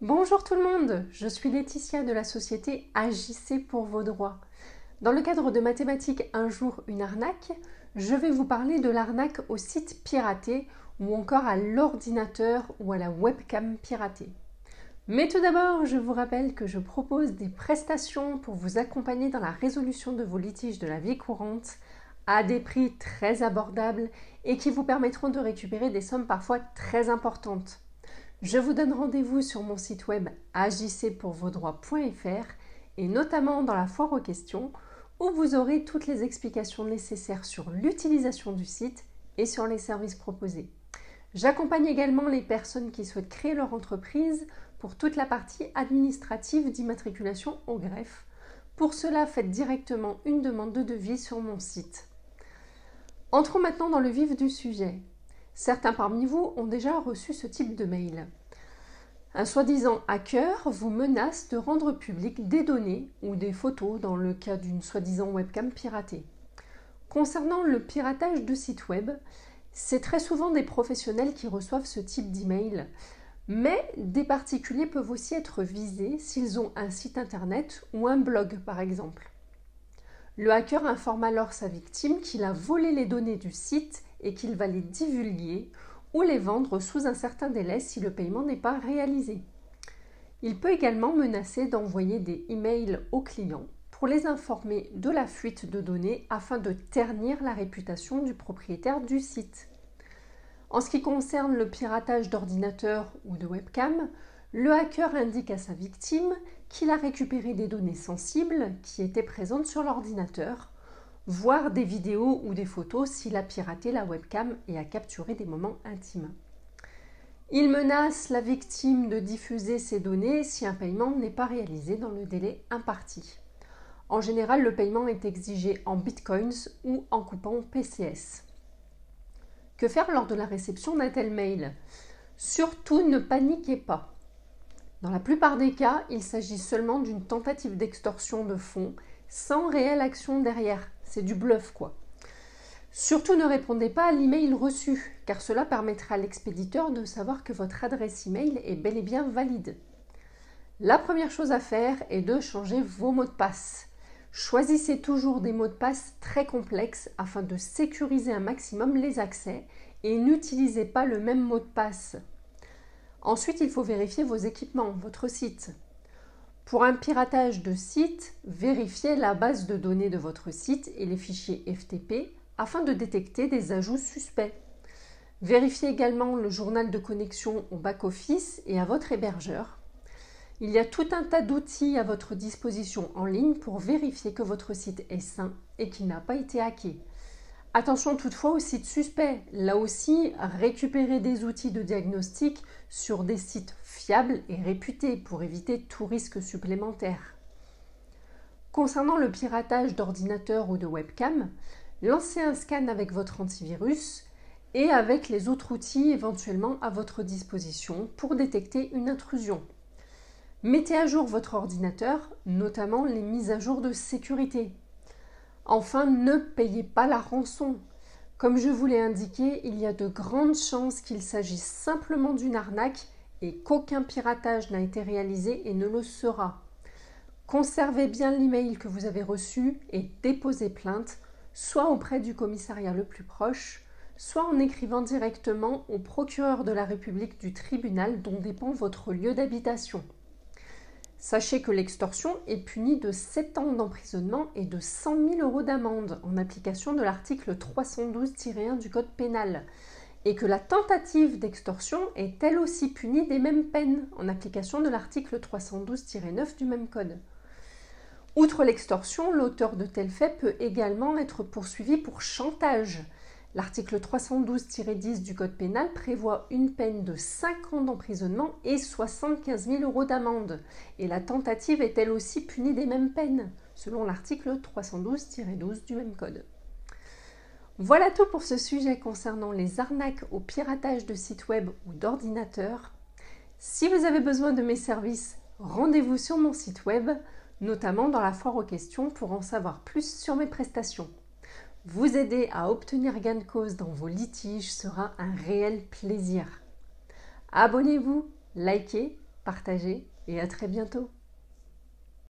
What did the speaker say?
Bonjour tout le monde, je suis Laetitia de la société Agissez pour vos droits. Dans le cadre de Mathématiques un jour une arnaque, je vais vous parler de l'arnaque au site piraté ou encore à l'ordinateur ou à la webcam piratée. Mais tout d'abord, je vous rappelle que je propose des prestations pour vous accompagner dans la résolution de vos litiges de la vie courante à des prix très abordables et qui vous permettront de récupérer des sommes parfois très importantes. Je vous donne rendez-vous sur mon site web agissezpourvosdroits.fr et notamment dans la foire aux questions où vous aurez toutes les explications nécessaires sur l'utilisation du site et sur les services proposés. J'accompagne également les personnes qui souhaitent créer leur entreprise pour toute la partie administrative d'immatriculation au greffe. Pour cela, faites directement une demande de devis sur mon site. Entrons maintenant dans le vif du sujet. Certains parmi vous ont déjà reçu ce type de mail. Un soi-disant hacker vous menace de rendre public des données ou des photos dans le cas d'une soi-disant webcam piratée. Concernant le piratage de sites web, c'est très souvent des professionnels qui reçoivent ce type d'email, mais des particuliers peuvent aussi être visés s'ils ont un site internet ou un blog par exemple. Le hacker informe alors sa victime qu'il a volé les données du site et qu'il va les divulguer ou les vendre sous un certain délai si le paiement n'est pas réalisé. Il peut également menacer d'envoyer des emails aux clients pour les informer de la fuite de données afin de ternir la réputation du propriétaire du site. En ce qui concerne le piratage d'ordinateur ou de webcam, le hacker indique à sa victime qu'il a récupéré des données sensibles qui étaient présentes sur l'ordinateur, voire des vidéos ou des photos s'il a piraté la webcam et a capturé des moments intimes. Il menace la victime de diffuser ces données si un paiement n'est pas réalisé dans le délai imparti. En général, le paiement est exigé en bitcoins ou en coupon PCS. Que faire lors de la réception d'un tel mail ? Surtout ne paniquez pas. Dans la plupart des cas, il s'agit seulement d'une tentative d'extorsion de fonds sans réelle action derrière. C'est du bluff quoi. Surtout ne répondez pas à l'email reçu, car cela permettra à l'expéditeur de savoir que votre adresse email est bel et bien valide. La première chose à faire est de changer vos mots de passe. Choisissez toujours des mots de passe très complexes afin de sécuriser un maximum les accès et n'utilisez pas le même mot de passe. Ensuite, il faut vérifier vos équipements, votre site. Pour un piratage de site, vérifiez la base de données de votre site et les fichiers FTP afin de détecter des ajouts suspects. Vérifiez également le journal de connexion au back-office et à votre hébergeur. Il y a tout un tas d'outils à votre disposition en ligne pour vérifier que votre site est sain et qu'il n'a pas été hacké. Attention toutefois aux sites suspects. Là aussi, récupérez des outils de diagnostic sur des sites fiables et réputés pour éviter tout risque supplémentaire. Concernant le piratage d'ordinateur ou de webcam, lancez un scan avec votre antivirus et avec les autres outils éventuellement à votre disposition pour détecter une intrusion. Mettez à jour votre ordinateur, notamment les mises à jour de sécurité. Enfin, ne payez pas la rançon. Comme je vous l'ai indiqué, il y a de grandes chances qu'il s'agisse simplement d'une arnaque et qu'aucun piratage n'a été réalisé et ne le sera. Conservez bien l'email que vous avez reçu et déposez plainte, soit auprès du commissariat le plus proche, soit en écrivant directement au procureur de la République du tribunal dont dépend votre lieu d'habitation. Sachez que l'extorsion est punie de 7 ans d'emprisonnement et de 100 000 € d'amende en application de l'article 312-1 du Code pénal et que la tentative d'extorsion est elle aussi punie des mêmes peines en application de l'article 312-9 du même Code. Outre l'extorsion, l'auteur de tels faits peut également être poursuivi pour chantage. L'article 312-10 du Code pénal prévoit une peine de 5 ans d'emprisonnement et 75 000 € d'amende. Et la tentative est elle aussi punie des mêmes peines, selon l'article 312-12 du même Code. Voilà tout pour ce sujet concernant les arnaques au piratage de sites web ou d'ordinateurs. Si vous avez besoin de mes services, rendez-vous sur mon site web, notamment dans la foire aux questions pour en savoir plus sur mes prestations. Vous aider à obtenir gain de cause dans vos litiges sera un réel plaisir. Abonnez-vous, likez, partagez et à très bientôt.